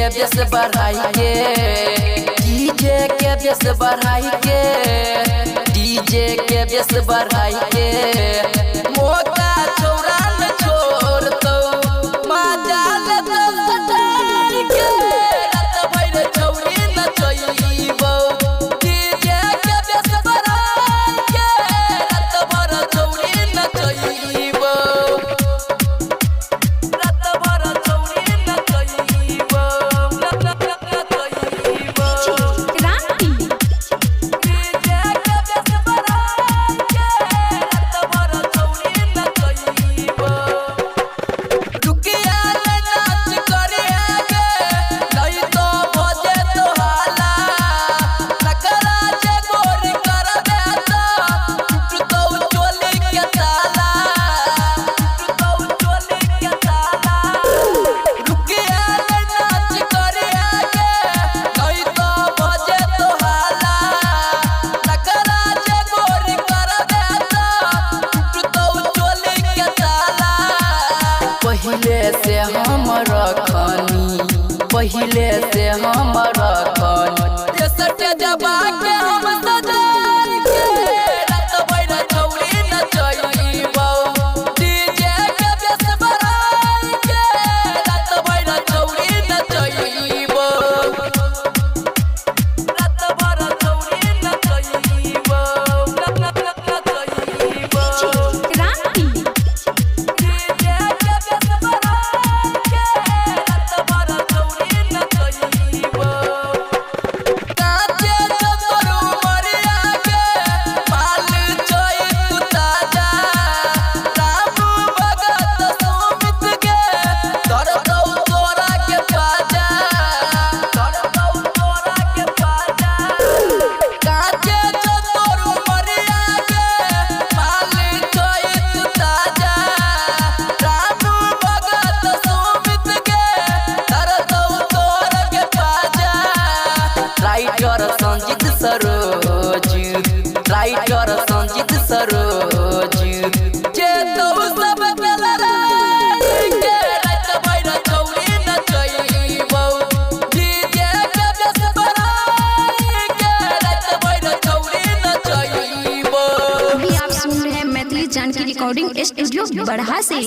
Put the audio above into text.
के बेस बढ़ाई के, डीजे के बेस बढ़ाई के, डीजे के बेस बढ़ाई के, मोका छोरा न छोड़ तो मजाल तो सटार के, रात भर छौरी न चईबो, डीजे के बेस बढ़ाई के, रात भर छौरी न चईबो, रात भर छौरी न चईबो, पहिले से हम रखनी ये सटे जबा के हम सजार के, रात भर छौरी न चईबो, डीजे के बेस बढ़ाई के, रात भर छौरी न चईबो, रात भर छौरी न चईबो, संजीत सरोज, राइटर संजीत सरोज, जे तो सब के लड़ाई के, रात भर छौरी न चईबो, डीजे के बेस बढ़ाई के, रात भर छौरी न चईबो। अभी आप सुन रहे हैं मैथिली जानकी रिकॉर्डिंग स्टूडियो बढ़ा से।